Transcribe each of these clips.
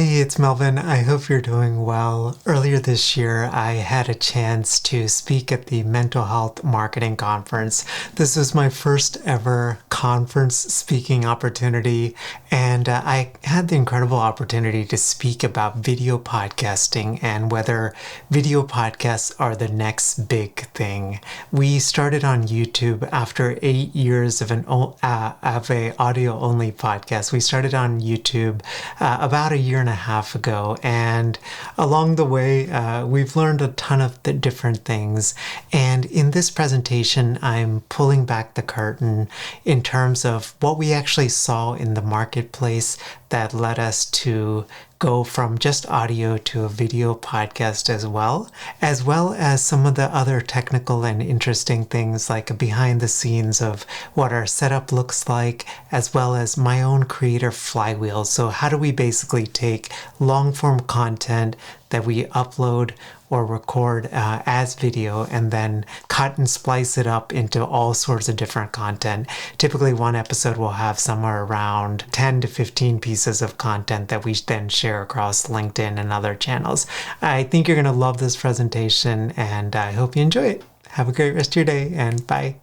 Hey, it's Melvin. I hope you're doing well. Earlier this year, I had a chance to speak at the Mental Health Marketing Conference. This was my first ever conference speaking opportunity, and I had the incredible opportunity to speak about video podcasting and whether video podcasts are the next big thing. We started on YouTube after 8 years of an audio-only podcast. We started on YouTube about a year and a half ago, and along the way we've learned a ton of the different things, and in this presentation I'm pulling back the curtain in terms of what we actually saw in the marketplace that led us to go from just audio to a video podcast as well as some of the other technical and interesting things like behind the scenes of what our setup looks like, as well as my own creator flywheel. So how do we basically take long form content that we upload or record as video and then cut and splice it up into all sorts of different content. Typically one episode will have somewhere around 10 to 15 pieces of content that we then share across LinkedIn and other channels. I think you're going to love this presentation, and I hope you enjoy it. Have a great rest of your day, and bye.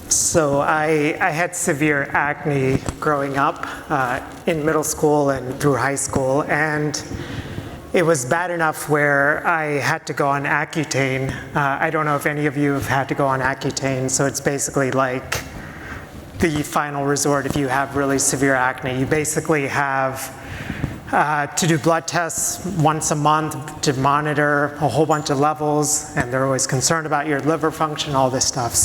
So I had severe acne growing up in middle school and through high school, and it was bad enough where I had to go on Accutane. I don't know if any of you have had to go on Accutane, so it's basically like the final resort if you have really severe acne. You basically have to do blood tests once a month to monitor a whole bunch of levels, and they're always concerned about your liver function, all this stuff.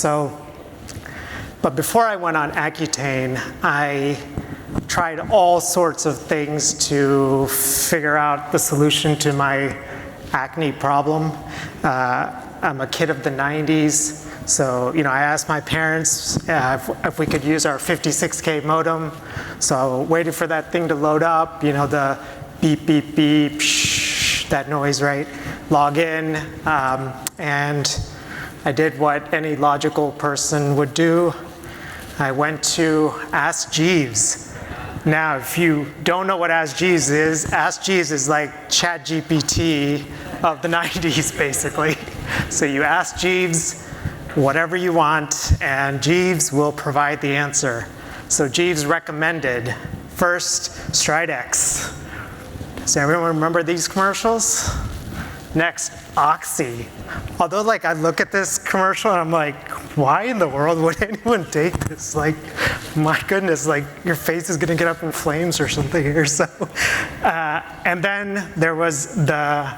But before I went on Accutane, I tried all sorts of things to figure out the solution to my acne problem. I'm a kid of the 90s, so I asked my parents if we could use our 56K modem. So I waited for that thing to load up, the beep, beep, beep, shh, that noise, right? Log in, and I did what any logical person would do. I went to Ask Jeeves. Now, if you don't know what Ask Jeeves is like ChatGPT of the 90s, basically. So you ask Jeeves whatever you want, and Jeeves will provide the answer. So Jeeves recommended first Stridex. Does everyone remember these commercials? Next, Oxy. Although I look at this commercial and I'm like, why in the world would anyone take this? My goodness, your face is gonna get up in flames or something here. So, and then there was the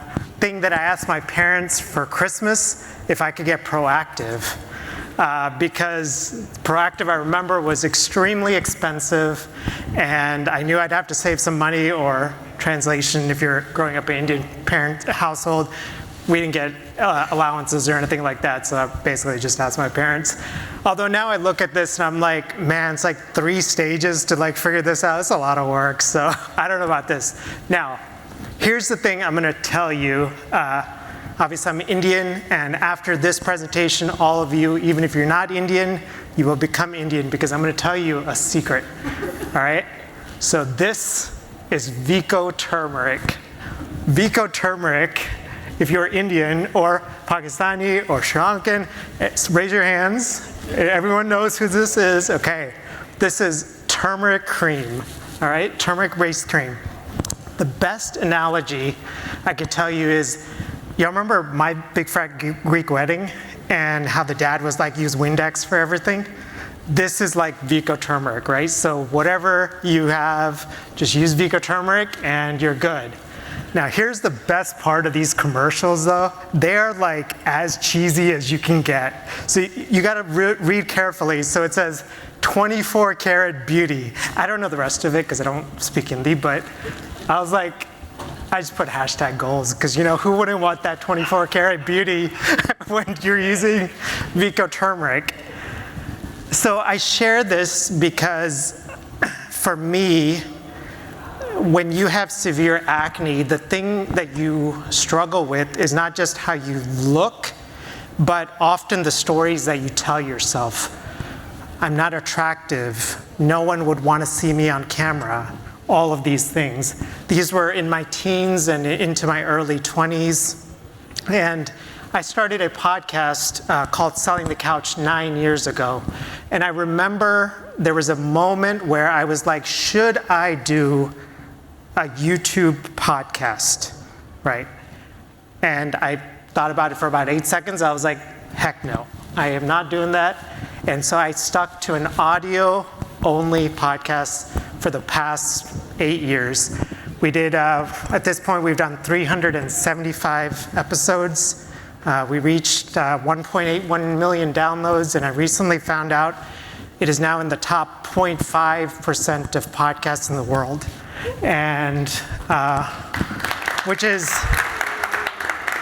thing that I asked my parents for Christmas if I could get Proactive. Because Proactive, I remember, was extremely expensive, and I knew I'd have to save some money, or translation, if you're growing up in an Indian parent household, we didn't get allowances or anything like that, so I basically just asked my parents. Although now I look at this and I'm like, man, it's 3 stages to figure this out. It's a lot of work, so I don't know about this. Now, here's the thing I'm gonna tell you. Obviously I'm Indian, and after this presentation, all of you, even if you're not Indian, you will become Indian, because I'm gonna tell you a secret, all right? So this is Vico turmeric. Vico turmeric, if you're Indian or Pakistani or Sri Lankan, raise your hands. Everyone knows who this is. Okay, this is turmeric cream, all right? Turmeric-based cream. The best analogy I could tell you is, y'all remember My Big Fat Greek Wedding and how the dad was use Windex for everything? This is like Vico turmeric, right? So whatever you have, just use Vico turmeric and you're good. Now here's the best part of these commercials though. They're as cheesy as you can get. So you gotta read carefully. So it says 24 karat beauty. I don't know the rest of it because I don't speak Hindi, but I was I just put hashtag goals, because who wouldn't want that 24 karat beauty when you're using Vico turmeric? So I share this because for me, when you have severe acne, the thing that you struggle with is not just how you look, but often the stories that you tell yourself, I'm not attractive, no one would want to see me on camera, all of these things. These were in my teens and into my early 20s. And I started a podcast called Selling the Couch 9 years ago. And I remember there was a moment where I was like, should I do a YouTube podcast, right? And I thought about it for about 8 seconds. I was like, heck no, I am not doing that. And so I stuck to an audio-only podcast for the past 8 years. We did, at this point, we've done 375 episodes. We reached 1.81 million downloads, and I recently found out it is now in the top 0.5% of podcasts in the world. And which is,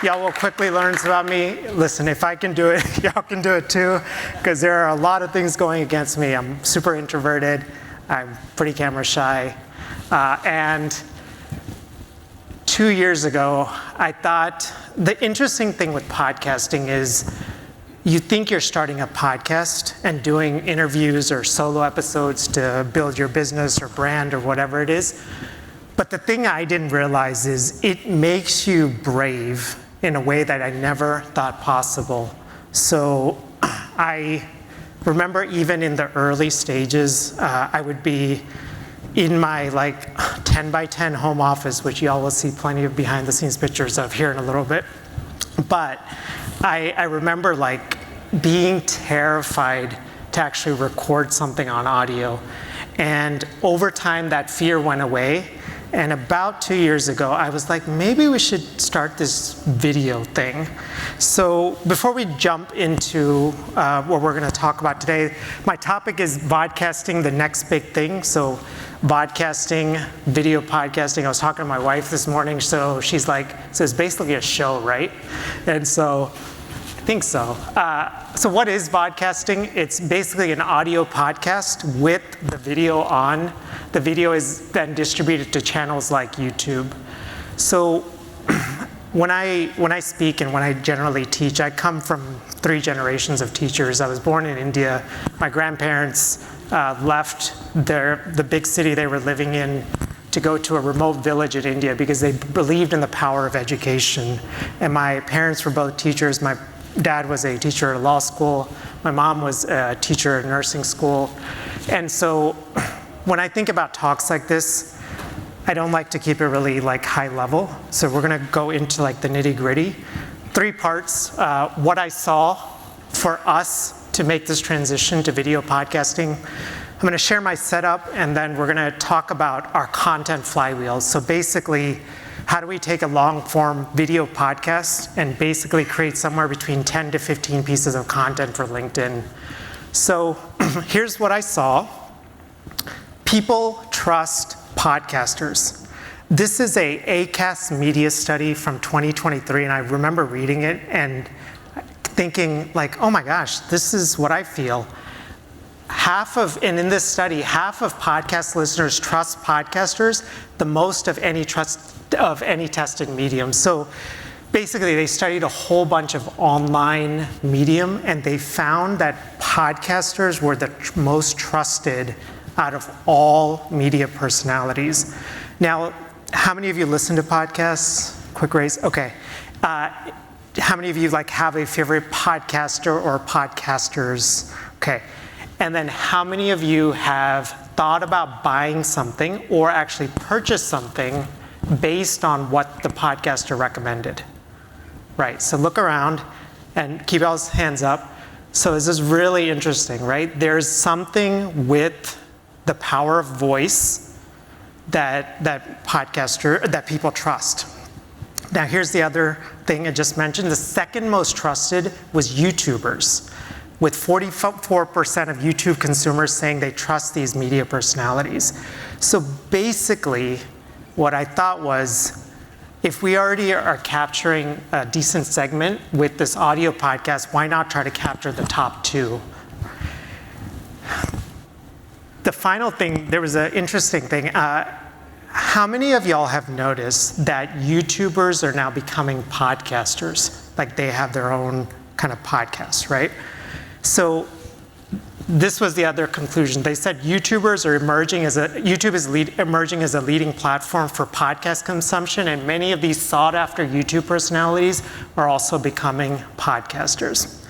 y'all will quickly learn about me. Listen, if I can do it, y'all can do it too, because there are a lot of things going against me. I'm super introverted. I'm pretty camera shy. And 2 years ago, I thought the interesting thing with podcasting is you think you're starting a podcast and doing interviews or solo episodes to build your business or brand or whatever it is. But the thing I didn't realize is it makes you brave in a way that I never thought possible. So I remember even in the early stages, I would be in my 10 by 10 home office, which y'all will see plenty of behind the scenes pictures of here in a little bit. But I remember being terrified to actually record something on audio. And over time, that fear went away. And about 2 years ago, I was like, maybe we should start this video thing. So before we jump into what we're gonna talk about today, my topic is vodcasting, the next big thing. So vodcasting, video podcasting. I was talking to my wife this morning, so she's like, so it's basically a show, right? And so I think so. So what is vodcasting? It's basically an audio podcast with the video on. The video is then distributed to channels like YouTube. So when I speak and when I generally teach, I come from 3 generations of teachers. I was born in India. My grandparents left the big city they were living in to go to a remote village in India because they believed in the power of education. And my parents were both teachers. My dad was a teacher at a law school. My mom was a teacher at nursing school. And so when I think about talks like this, I don't like to keep it really high level. So we're gonna go into the nitty gritty. 3 parts, what I saw for us to make this transition to video podcasting. I'm gonna share my setup, and then we're gonna talk about our content flywheels. So basically, how do we take a long form video podcast and basically create somewhere between 10 to 15 pieces of content for LinkedIn? So here's what I saw. People trust podcasters. This is a ACAST media study from 2023, and I remember reading it and thinking oh my gosh, this is what I feel. And in this study, half of podcast listeners trust podcasters the most of any tested medium. So basically, they studied a whole bunch of online medium, and they found that podcasters were the most trusted out of all media personalities. Now, how many of you listen to podcasts? Quick raise. Okay. How many of you have a favorite podcaster or podcasters? Okay. And then how many of you have thought about buying something or actually purchased something based on what the podcaster recommended? Right. So look around and keep y'all's hands up. So this is really interesting, right? There's something with the power of voice that people trust. Now here's the other thing I just mentioned. The second most trusted was YouTubers, with 44% of YouTube consumers saying they trust these media personalities. So basically, what I thought was, if we already are capturing a decent segment with this audio podcast, why not try to capture the top 2? The final thing, there was an interesting thing. How many of y'all have noticed that YouTubers are now becoming podcasters? They have their own kind of podcasts, right? So this was the other conclusion. They said YouTube is emerging as a leading platform for podcast consumption, and many of these sought-after YouTube personalities are also becoming podcasters.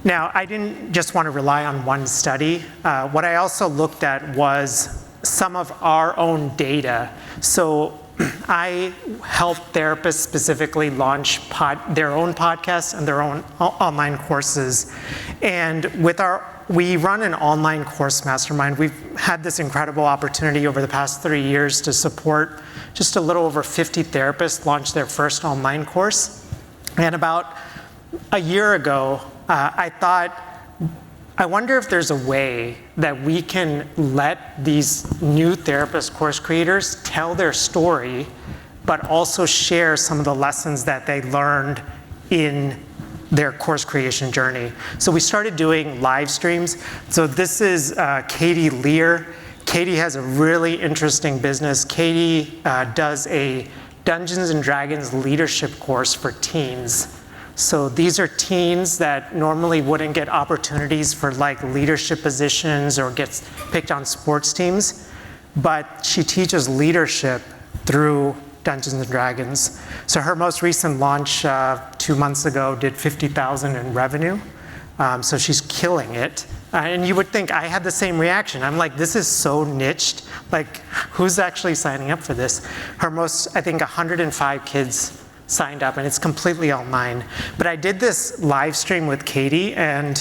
Now, I didn't just want to rely on one study. What I also looked at was some of our own data. So I help therapists specifically launch their own podcasts and their own online courses. And we run an online course mastermind. We've had this incredible opportunity over the past 3 years to support just a little over 50 therapists launch their first online course. And about a year ago, I thought, I wonder if there's a way that we can let these new therapist course creators tell their story, but also share some of the lessons that they learned in their course creation journey. So we started doing live streams. So this is Katie Lear. Katie has a really interesting business. Katie does a Dungeons and Dragons leadership course for teens. So these are teens that normally wouldn't get opportunities for like leadership positions or gets picked on sports teams, but she teaches leadership through Dungeons and Dragons. So her most recent launch 2 months ago did $50,000 in revenue. So she's killing it. And you would think I had the same reaction. I'm like, this is so niched. Like, who's actually signing up for this? Her most, I think 105 kids signed up, and it's completely online. But I did this live stream with Katie, and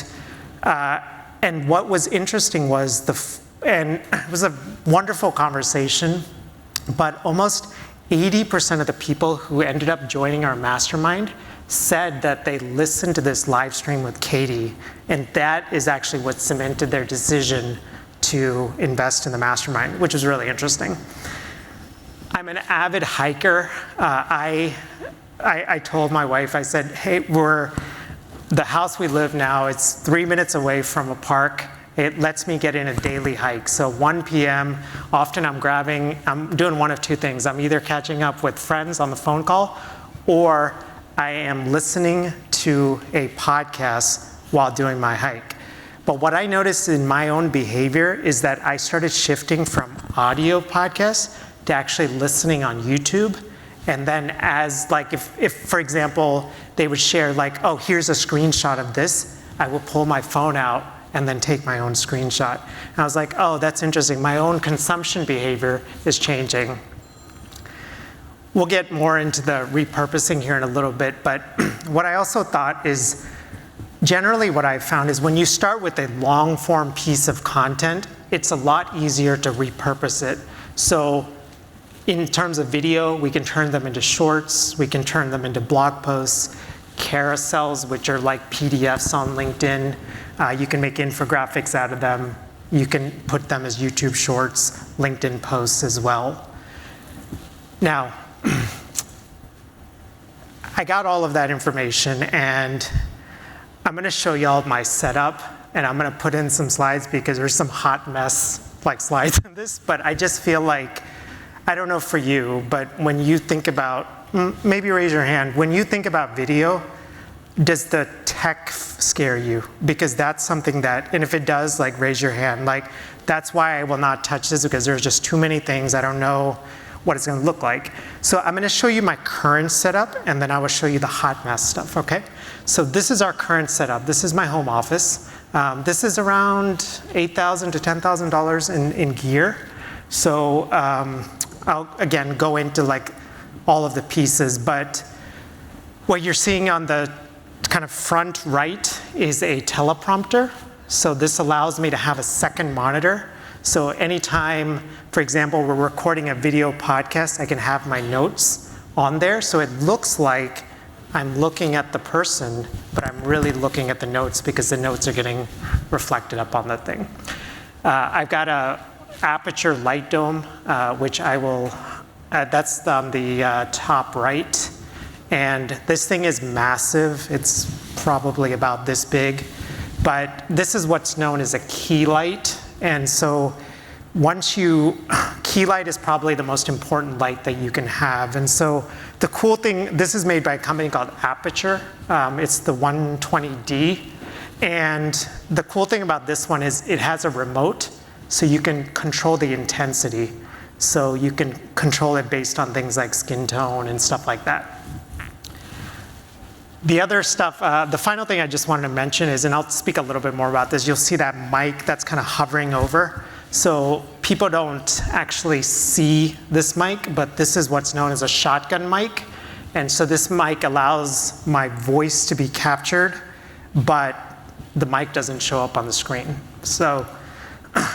what was interesting was and it was a wonderful conversation, but almost 80% of the people who ended up joining our mastermind said that they listened to this live stream with Katie, and that is actually what cemented their decision to invest in the mastermind, which is really interesting. I'm an avid hiker. I told my wife, I said, hey, the house we live now, it's 3 minutes away from a park. It lets me get in a daily hike. So 1 p.m., often I'm doing one of two things. I'm either catching up with friends on the phone call, or I am listening to a podcast while doing my hike. But what I noticed in my own behavior is that I started shifting from audio podcasts to actually listening on YouTube. And then as like, if for example, they would share like, oh, here's a screenshot of this, I will pull my phone out and then take my own screenshot. And I was like, oh, that's interesting. My own consumption behavior is changing. We'll get more into the repurposing here in a little bit, but what I also thought is, generally what I've found is when you start with a long form piece of content, it's a lot easier to repurpose it. So in terms of video, we can turn them into shorts, we can turn them into blog posts, carousels, which are like PDFs on LinkedIn. You can make infographics out of them. You can put them as YouTube shorts, LinkedIn posts as well. Now, I got all of that information, and I'm gonna show y'all my setup, and I'm gonna put in some slides because there's some hot mess like slides in this, but I just feel like, I don't know for you, but when you think about, maybe raise your hand, when you think about video, does the tech scare you? Because that's something that, and if it does, like raise your hand. Like, that's why I will not touch this, because there's just too many things. I don't know what it's gonna look like. So I'm gonna show you my current setup, and then I will show you the hot mess stuff, okay? So this is our current setup. This is my home office. This is around $8,000 to $10,000 in gear. So I'll, again, go into like all of the pieces, but what you're seeing on the kind of front right is a teleprompter. So this allows me to have a second monitor. So anytime, for example, we're recording a video podcast, I can have my notes on there. So it looks like I'm looking at the person, but I'm really looking at the notes because the notes are getting reflected up on the thing. I've got a aperture light dome, which I will, that's on the top right. And this thing is massive. It's probably about this big, but this is what's known as a key light. And so once you key light is probably the most important light that you can have. And so the cool thing, this is made by a company called Aperture. It's the 120D. And the cool thing about this one is it has a remote, so you can control the intensity. So you can control it based on things like skin tone and stuff like that. The other stuff, the final thing I just wanted to mention is, and I'll speak a little bit more about this, you'll see that mic that's kind of hovering over. So people don't actually see this mic, but this is what's known as a shotgun mic. And so this mic allows my voice to be captured, but the mic doesn't show up on the screen. So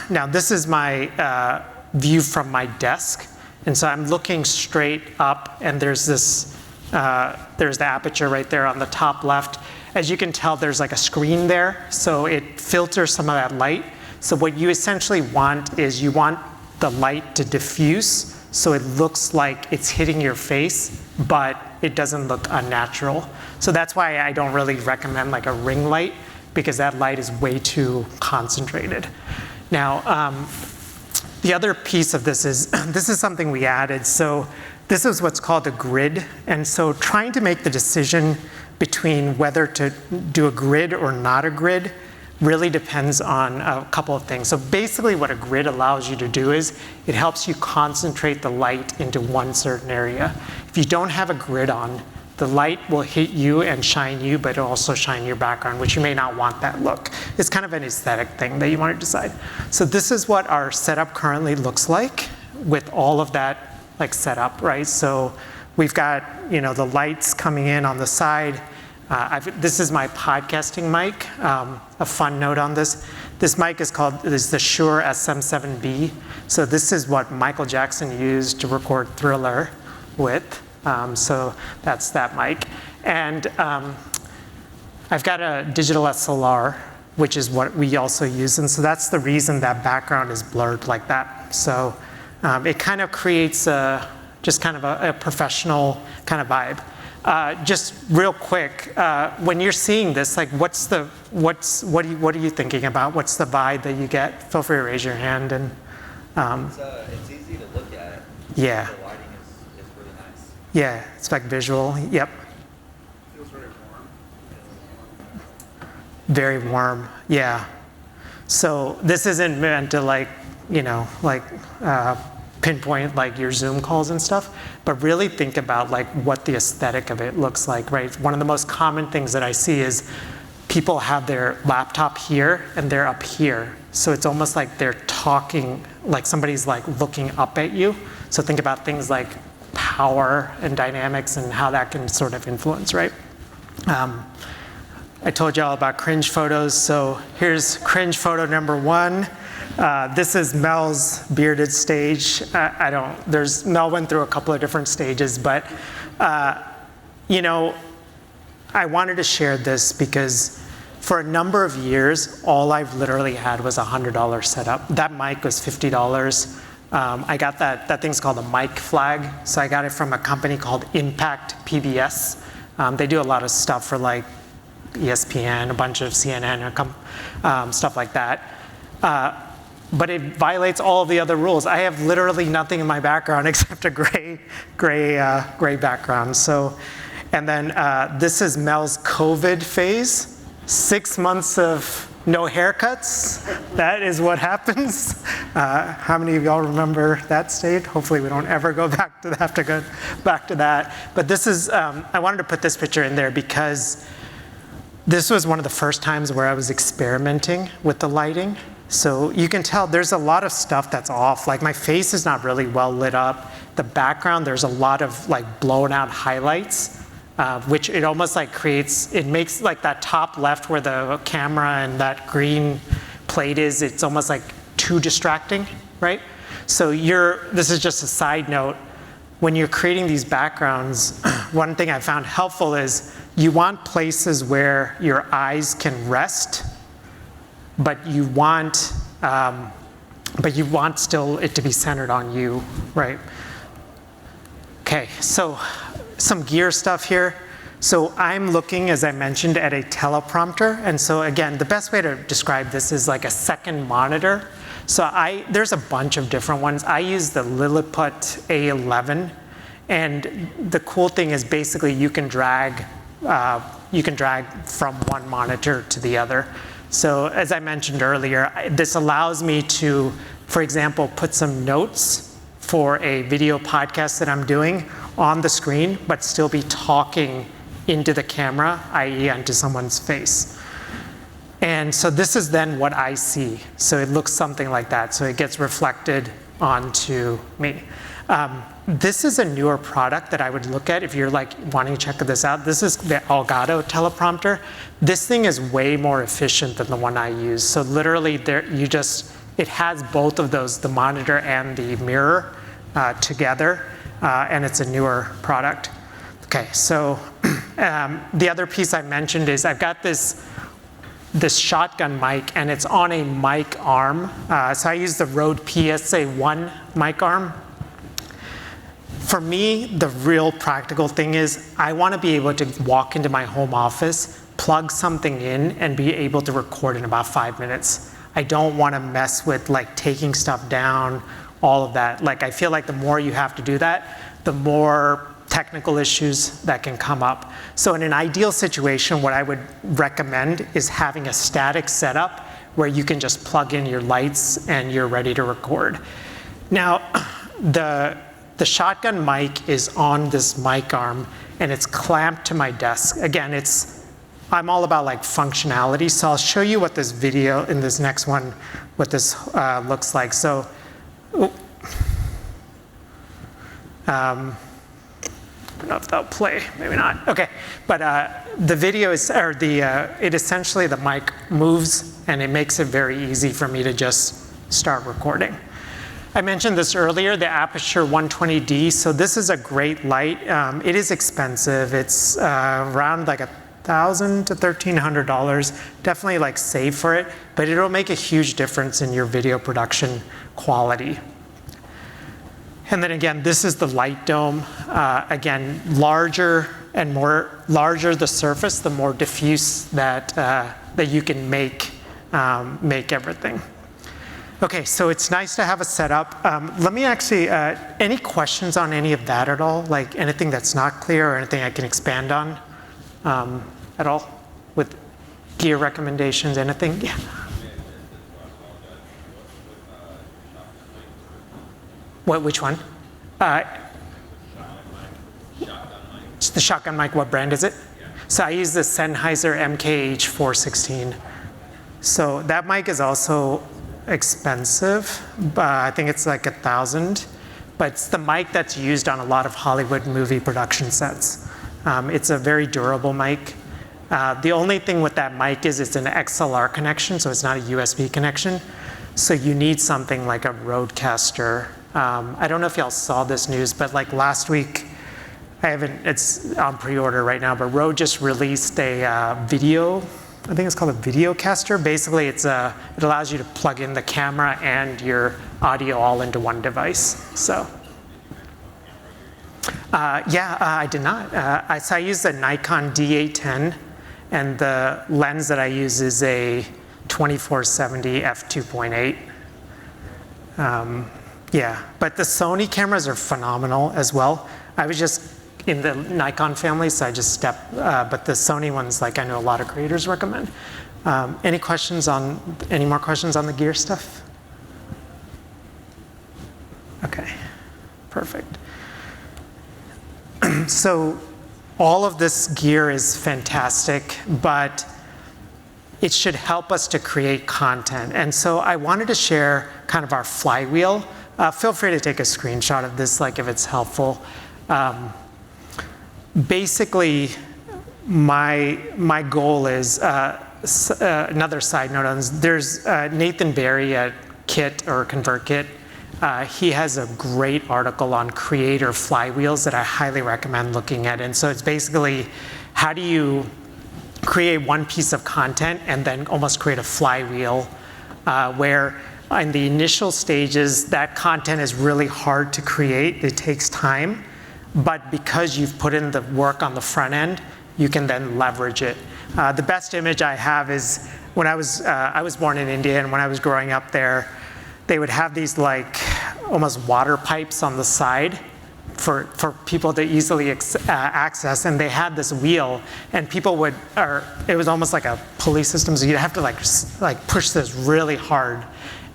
now this is my view from my desk. And so I'm looking straight up, and there's this, there's the aperture right there on the top left. As you can tell, there's like a screen there, so it filters some of that light. So what you essentially want is you want the light to diffuse, so it looks like it's hitting your face, but it doesn't look unnatural. So that's why I don't really recommend like a ring light, because that light is way too concentrated. Now, the other piece of this is something we added. So this is what's called a grid. And so trying to make the decision between whether to do a grid or not a grid really depends on a couple of things. So basically what a grid allows you to do is it helps you concentrate the light into one certain area. If you don't have a grid on, the light will hit you and shine you, but it'll also shine your background, which you may not want that look. It's kind of an aesthetic thing that you want to decide. So this is what our setup currently looks like with all of that like set up, right? So we've got, you know, the lights coming in on the side. This is my podcasting mic. A fun note on this. This mic is the Shure SM7B. So this is what Michael Jackson used to record Thriller with. So that's that mic. And I've got a digital SLR, which is what we also use. And so that's the reason that background is blurred like that. So it kind of creates just kind of a professional kind of vibe. Just real quick, when you're seeing this, like what are you thinking about? What's the vibe that you get? Feel free to raise your hand. And it's easy to look at. Yeah. The lighting is really nice. Yeah, it's like visual. Yep. Feels very warm. Very warm. Yeah. So this isn't meant to like, you know, like pinpoint like your Zoom calls and stuff, but really think about like what the aesthetic of it looks like, right? One of the most common things that I see is people have their laptop here and they're up here. So it's almost like they're talking, like somebody's like looking up at you. So think about things like power and dynamics and how that can sort of influence, right? I told you all about cringe photos. So here's cringe photo number 1. This is Mel's bearded stage. Mel went through a couple of different stages, but you know, I wanted to share this because for a number of years, all I've literally had was a $100 setup. That mic was $50. I got that thing's called a mic flag. So I got it from a company called Impact PBS. They do a lot of stuff for like ESPN, a bunch of CNN, stuff like that. But it violates all of the other rules. I have literally nothing in my background except a gray background. So, and then this is Mel's COVID phase. 6 months of no haircuts. That is what happens. How many of y'all remember that state? Hopefully we don't ever go back to that. But this is, I wanted to put this picture in there because this was one of the first times where I was experimenting with the lighting. So you can tell there's a lot of stuff that's off. Like my face is not really well lit up. The background, there's a lot of like blown out highlights, which it almost like it makes like that top left where the camera and that green plate is, it's almost like too distracting, right? So this is just a side note. When you're creating these backgrounds, one thing I found helpful is you want places where your eyes can rest, but you want still it to be centered on you, right? Okay, so some gear stuff here. So I'm looking, as I mentioned, at a teleprompter. And so again, the best way to describe this is like a second monitor. So there's a bunch of different ones. I use the Lilliput A11, and the cool thing is basically you can drag from one monitor to the other. So as I mentioned earlier, this allows me to, for example, put some notes for a video podcast that I'm doing on the screen, but still be talking into the camera, i.e. onto someone's face. And so this is then what I see. So it looks something like that. So it gets reflected onto me. This is a newer product that I would look at if you're like wanting to check this out. This is the Elgato teleprompter. This thing is way more efficient than the one I use. So literally it has both of those, the monitor and the mirror together, and it's a newer product. Okay, so the other piece I mentioned is I've got this shotgun mic, and it's on a mic arm. So I use the Rode PSA-1 mic arm. For me, the real practical thing is I want to be able to walk into my home office, plug something in, and be able to record in about 5 minutes. I don't want to mess with like taking stuff down, all of that. Like I feel like the more you have to do that, the more technical issues that can come up. So in an ideal situation, what I would recommend is having a static setup where you can just plug in your lights and you're ready to record. Now, the shotgun mic is on this mic arm and it's clamped to my desk. Again, I'm all about like functionality, so I'll show you what this video in this next one, what this looks like. So, I don't know if they'll play, maybe not. Okay, but the video is, it essentially, the mic moves and it makes it very easy for me to just start recording. I mentioned this earlier, the Aperture 120D. So this is a great light. It is expensive. It's around like $1,000 to $1,300. Definitely like save for it, but it'll make a huge difference in your video production quality. And then again, this is the light dome. Again, larger the surface, the more diffuse that you can make everything. Okay, so it's nice to have a setup. Let me actually, any questions on any of that at all? Like anything that's not clear or anything I can expand on at all with gear recommendations, anything? Yeah. Which one? It's the shotgun mic. What brand is it? So I use the Sennheiser MKH416. So that mic is also expensive, but I think it's like $1,000. But it's the mic that's used on a lot of Hollywood movie production sets. It's a very durable mic. The only thing with that mic is it's an XLR connection, so it's not a USB connection. So you need something like a Rodecaster. I don't know if y'all saw this news, but like last week, it's on pre-order right now, but Rode just released a video, I think it's called a Videocaster. Basically, it allows you to plug in the camera and your audio all into one device. So, I did not. So I use the Nikon D810, and the lens that I use is a 24-70 f2.8. Yeah, but the Sony cameras are phenomenal as well. I was just in the Nikon family, so I just stepped, but the Sony ones, like I know a lot of creators recommend. Any more questions on the gear stuff? Okay, perfect. So all of this gear is fantastic, but it should help us to create content. And so I wanted to share kind of our flywheel. Feel free to take a screenshot of this, like if it's helpful. Basically, my goal is, another side note on this, there's Nathan Barry at Kit or ConvertKit. He has a great article on creator flywheels that I highly recommend looking at. And so it's basically, how do you create one piece of content and then almost create a flywheel where in the initial stages, that content is really hard to create. It takes time. But because you've put in the work on the front end, you can then leverage it. The best image I have is when I was born in India, and when I was growing up there, they would have these like almost water pipes on the side for people to easily access, and they had this wheel, and people would, or it was almost like a pulley system, so you'd have to like push this really hard,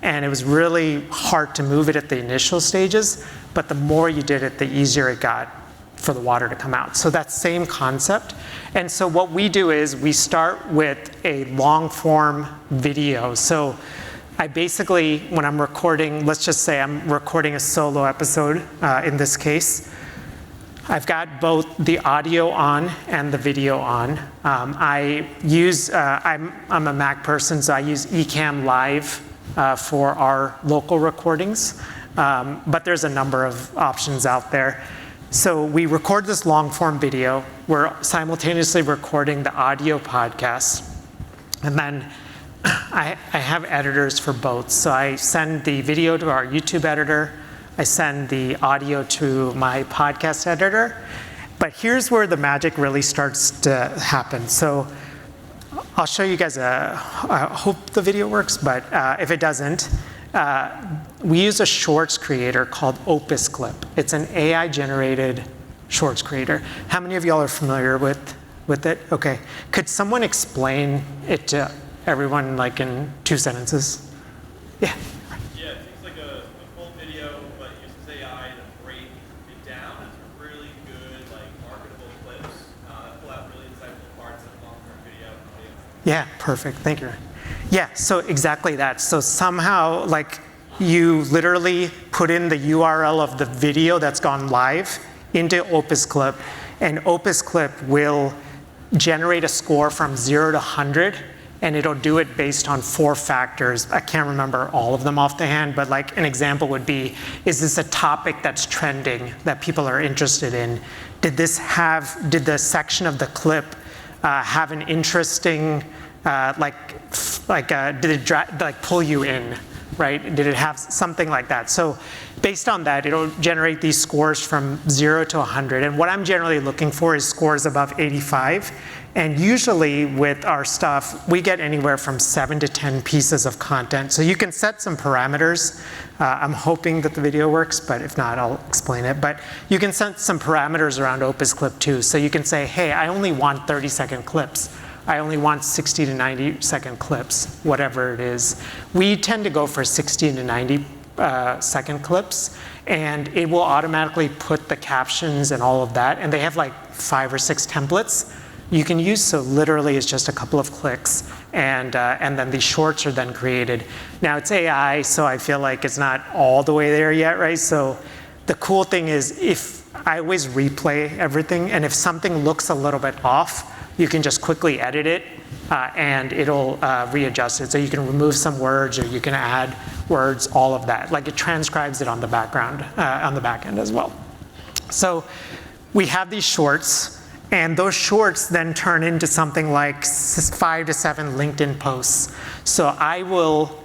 and it was really hard to move it at the initial stages, but the more you did it, the easier it got for the water to come out. So that same concept. And so what we do is we start with a long form video. So I basically, when I'm recording, let's just say I'm recording a solo episode in this case, I've got both the audio on and the video on. I use, I'm a Mac person, so I use Ecamm Live for our local recordings, but there's a number of options out there. So we record this long form video. We're simultaneously recording the audio podcast, and then I have editors for both. So I send the video to our YouTube editor. I send the audio to my podcast editor. But here's where the magic really starts to happen. So I'll show you guys I hope the video works, but if it doesn't, we use a shorts creator called Opus Clip. It's an AI-generated shorts creator. How many of y'all are familiar with it? Okay. Could someone explain it to everyone like in 2 sentences? Yeah. Yeah, it takes like a full video, but it uses AI to break it down into really good, like marketable clips, pull out really insightful parts of a long-form video. Yeah, perfect. Thank you. Yeah, so exactly that. So somehow, like, you literally put in the URL of the video that's gone live into Opus Clip, and Opus Clip will generate a score from 0 to 100, and it'll do it based on 4 factors. I can't remember all of them off the hand, but like an example would be, is this a topic that's trending that people are interested in? Did the section of the clip have an interesting, did it pull you in, right? Did it have something like that? So based on that, it'll generate these scores from 0 to 100. And what I'm generally looking for is scores above 85. And usually with our stuff, we get anywhere from 7 to 10 pieces of content. So you can set some parameters. I'm hoping that the video works, but if not, I'll explain it. But you can set some parameters around Opus Clip too. So you can say, hey, I only want 30-second clips. I only want 60 to 90-second clips, whatever it is. We tend to go for 60 to 90-second clips, and it will automatically put the captions and all of that. And they have like 5 or 6 templates you can use, so literally it's just a couple of clicks, and then these shorts are then created. Now it's AI, so I feel like it's not all the way there yet, right? So the cool thing is, if I always replay everything, and if something looks a little bit off, you can just quickly edit it, and it'll readjust it. So you can remove some words, or you can add words, all of that. Like it transcribes it on the background, on the back end as well. So we have these shorts, and those shorts then turn into something like 5 to 7 LinkedIn posts. So I will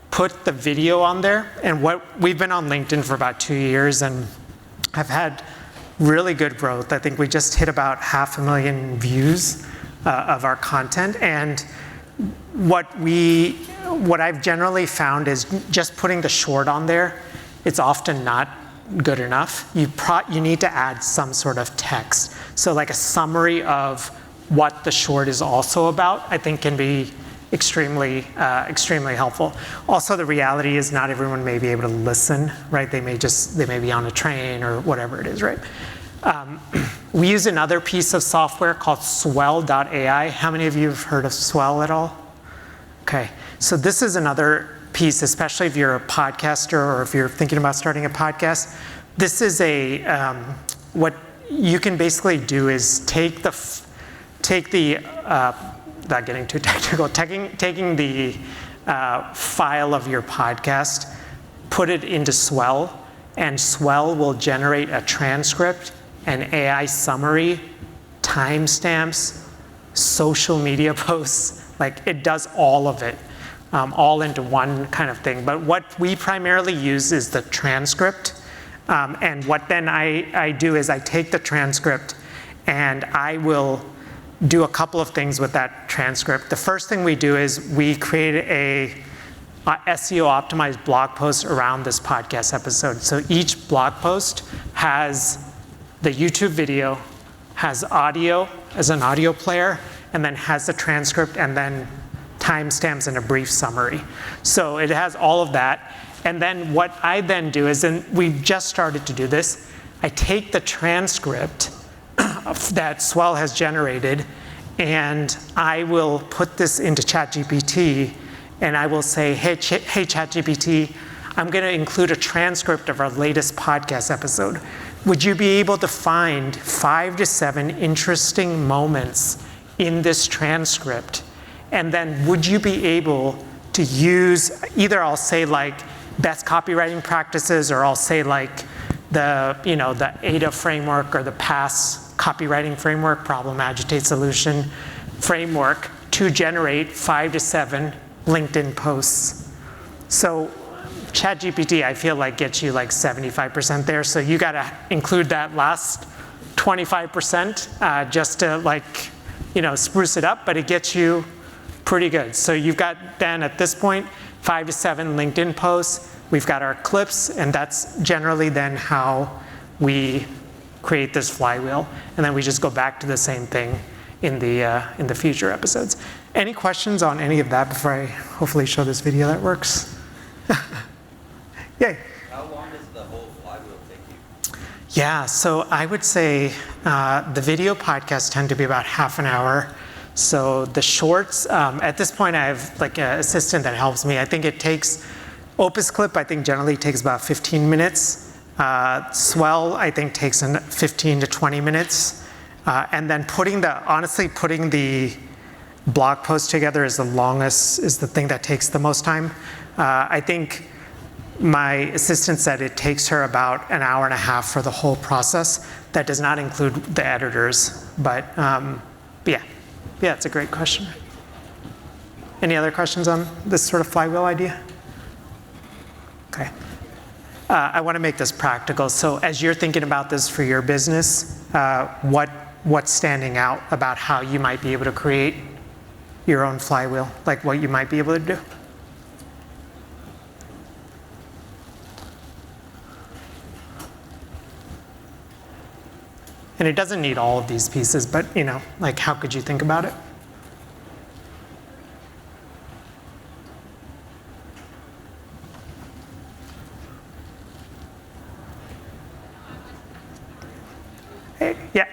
put the video on there, and we've been on LinkedIn for about 2 years, and I've had really good growth. I think we just hit about 500,000 views of our content. And what I've generally found is just putting the short on there, it's often not good enough. You need to add some sort of text. So like a summary of what the short is also about, I think can be extremely helpful. Also, the reality is not everyone may be able to listen, right? They may be on a train or whatever it is, right? We use another piece of software called swell.ai. How many of you have heard of Swell at all? Okay, so this is another piece, especially if you're a podcaster or if you're thinking about starting a podcast. This is what you can basically do is take the not getting too technical, taking the file of your podcast, put it into Swell, and Swell will generate a transcript, an AI summary, timestamps, social media posts. Like it does all of it, all into one kind of thing. But what we primarily use is the transcript. And what then I do is I take the transcript and I will do a couple of things with that transcript. The first thing we do is we create SEO optimized blog posts around this podcast episode. So each blog post has the YouTube video, has audio as an audio player, and then has the transcript and then timestamps and a brief summary. So it has all of that. And then what I then do is, and we've just started to do this, I take the transcript that Swell has generated, and I will put this into ChatGPT, and I will say, hey ChatGPT, I'm going to include a transcript of our latest podcast episode. Would you be able to find 5 to 7 interesting moments in this transcript? And then would you be able to use, either I'll say like best copywriting practices, or I'll say like the ADA framework or the PASS copywriting framework, problem, agitate, solution framework, to generate 5 to 7 LinkedIn posts. So ChatGPT, I feel like, gets you like 75% there. So you got to include that last 25% just to spruce it up, but it gets you pretty good. So you've got then at this point 5 to 7 LinkedIn posts. We've got our clips, and that's generally then how we create this flywheel. And then we just go back to the same thing in the future episodes. Any questions on any of that before I hopefully show this video that works? Yay. How long does the whole flywheel take you? Yeah, so I would say the video podcasts tend to be about half an hour. So the shorts, at this point I have like an assistant that helps me. I think it takes, Opus Clip I think generally takes about 15 minutes. Swell I think takes 15 to 20 minutes. And then putting the blog post together is the thing that takes the most time. I think my assistant said it takes her about an hour and a half for the whole process. That does not include the editors, but yeah, it's a great question. Any other questions on this sort of flywheel idea? Okay. I want to make this practical. So as you're thinking about this for your business, what's standing out about how you might be able to create your own flywheel, like what you might be able to do? And it doesn't need all of these pieces, but like how could you think about it? Hey, yeah.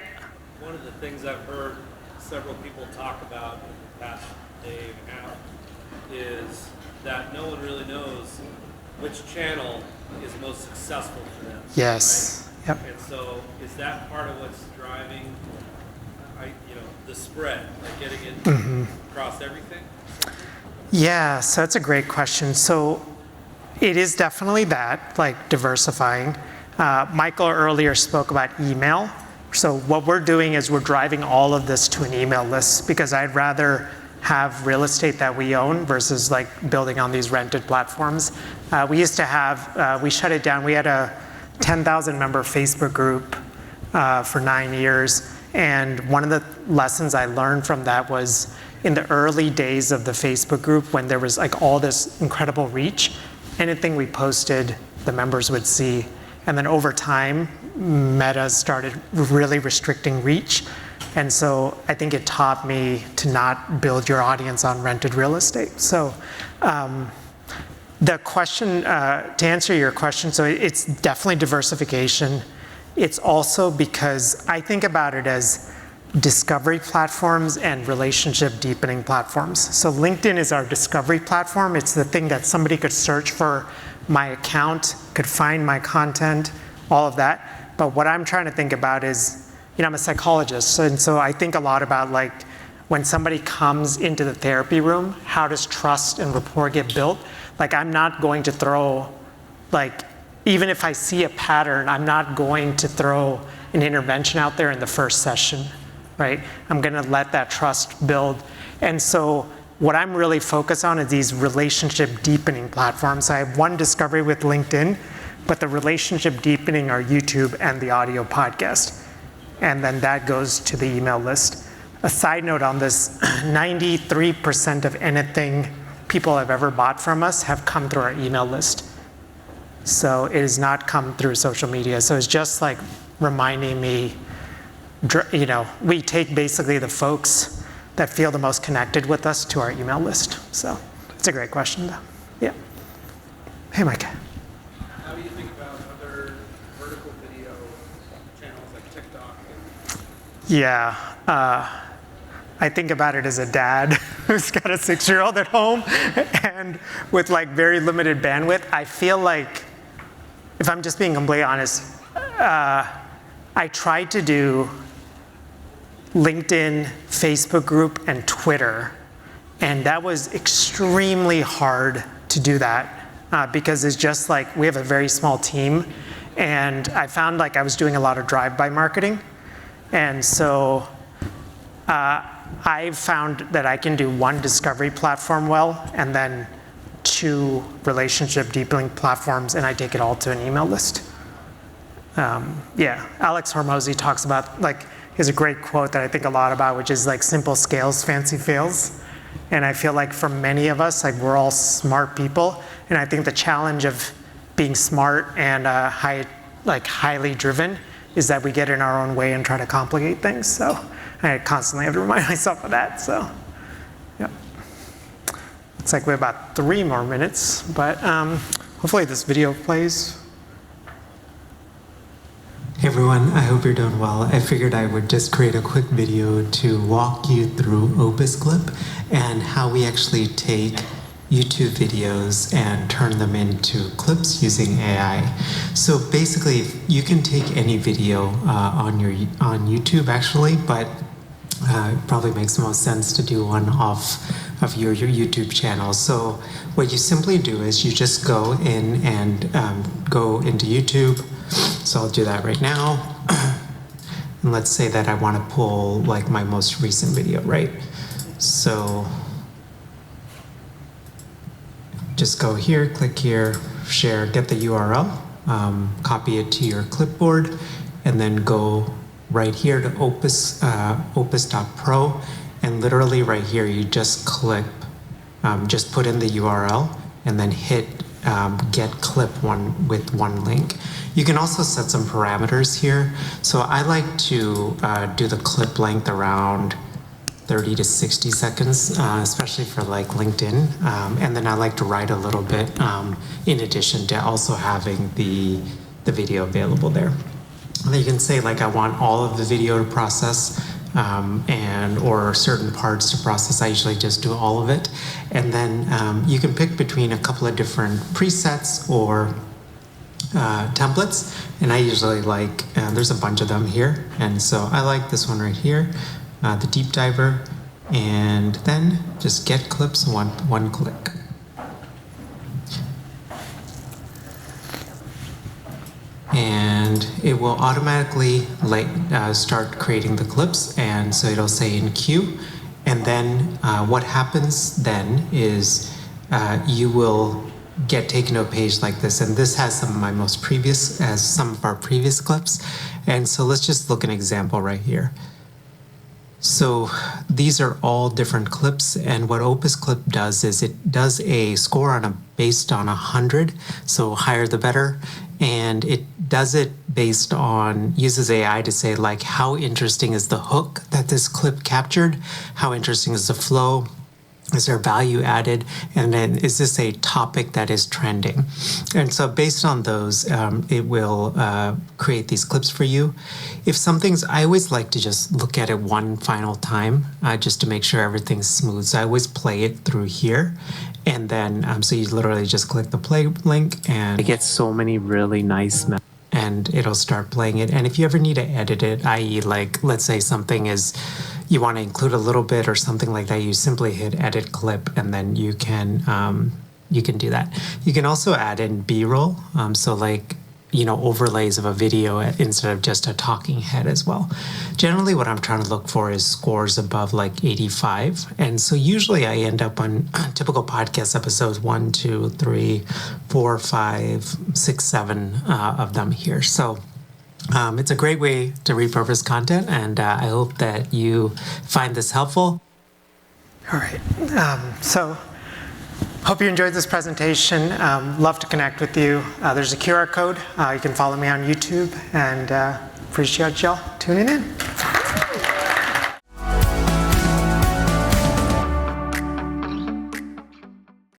One of the things I've heard several people talk about in the past day and a half is that no one really knows which channel is most successful for them. Yes. Right? Yep. And so is that part of what's driving the spread, like getting it across everything? Yeah, so that's a great question. So it is definitely that, like diversifying. Michael earlier spoke about email. So what we're doing is we're driving all of this to an email list, because I'd rather have real estate that we own versus like building on these rented platforms. We used to have, we shut it down. We had a 10,000 member Facebook group for 9 years. And one of the lessons I learned from that was in the early days of the Facebook group, when there was like all this incredible reach, anything we posted, the members would see. And then over time, Meta started really restricting reach. And so I think it taught me to not build your audience on rented real estate. So the question, to answer your question, so it's definitely diversification. It's also because I think about it as discovery platforms and relationship deepening platforms. So LinkedIn is our discovery platform. It's the thing that somebody could search for my account, could find my content, all of that. But what I'm trying to think about is, I'm a psychologist, and so I think a lot about like when somebody comes into the therapy room, how does trust and rapport get built? Like I'm not going to throw, like even if I see a pattern, I'm not going to throw an intervention out there in the first session, right? I'm gonna let that trust build. And so what I'm really focused on is these relationship deepening platforms. I have one discovery with LinkedIn, but the relationship deepening are YouTube and the audio podcast. And then that goes to the email list. A side note on this, 93% of anything people have ever bought from us have come through our email list. So it has not come through social media. So it's just like reminding me, you know, we take basically the folks that feel the most connected with us to our email list. So it's a great question though. Yeah. Hey, Mike. How do you think about other vertical video channels like TikTok? Yeah. I think about it as a dad who's got a 6-year-old at home and with like very limited bandwidth. I feel like, if I'm just being completely honest, I tried to do LinkedIn, Facebook group, and Twitter, and that was extremely hard to do that because it's just like we have a very small team, and I found like I was doing a lot of drive-by marketing, and so I found that I can do one discovery platform well, and then 2 relationship deepening platforms, and I take it all to an email list. Yeah, Alex Hormozy talks about, like, he has a great quote that I think a lot about, which is like simple scales, fancy fails. And I feel like for many of us, like we're all smart people, and I think the challenge of being smart and highly driven is that we get in our own way and try to complicate things. So I constantly have to remind myself of that. So, yeah. It's like we have about 3 more minutes, but hopefully this video plays. Hey everyone, I hope you're doing well. I figured I would just create a quick video to walk you through Opus Clip and how we actually take YouTube videos and turn them into clips using AI. So basically, you can take any video on YouTube actually, but it probably makes the most sense to do one off of your YouTube channel. So what you simply do is you just go in and go into YouTube. So I'll do that right now. And let's say that I want to pull like my most recent video, right? So just go here, click here, share, get the URL, copy it to your clipboard, and then go right here to opus.pro, and literally right here you just click, just put in the URL and then hit get clip with one link. You can also set some parameters here. So I like to do the clip length around 30 to 60 seconds, especially for like LinkedIn. And then I like to write a little bit in addition to also having the video available there. And then you can say like I want all of the video to process or certain parts to process. I usually just do all of it. And then you can pick between a couple of different presets or templates. And I usually like, there's a bunch of them here. And so I like this one right here, the deep diver. And then just get clips, one click. And it will automatically start creating the clips, and so it'll say in queue. And then what happens then is you will get taken to a page like this, and this has some of our previous clips. And so let's just look at an example right here. So these are all different clips, and what Opus Clip does is it does a score based on 100, so higher the better, and it does it based on, uses AI to say like how interesting is the hook that this clip captured, how interesting is the flow, is there value added, and then is this a topic that is trending? And so based on those, it will create these clips for you. If something's, I always like to just look at it one final time just to make sure everything's smooth. So I always play it through here. And then, so you literally just click the play link and it gets so many really nice and it'll start playing it. And if you ever need to edit it, i.e. like, let's say something is, you want to include a little bit or something like that, you simply hit edit clip and then you can do that. You can also add in B-roll, so like, overlays of a video instead of just a talking head as well. Generally what I'm trying to look for is scores above like 85. And so usually I end up on typical podcast episodes 1, 2, 3, 4, 5, 6, 7 of them here. So it's a great way to repurpose content, and I hope that you find this helpful. All right. So Hope you enjoyed this presentation. Love to connect with you. There's a QR code. You can follow me on YouTube, and appreciate y'all tuning in.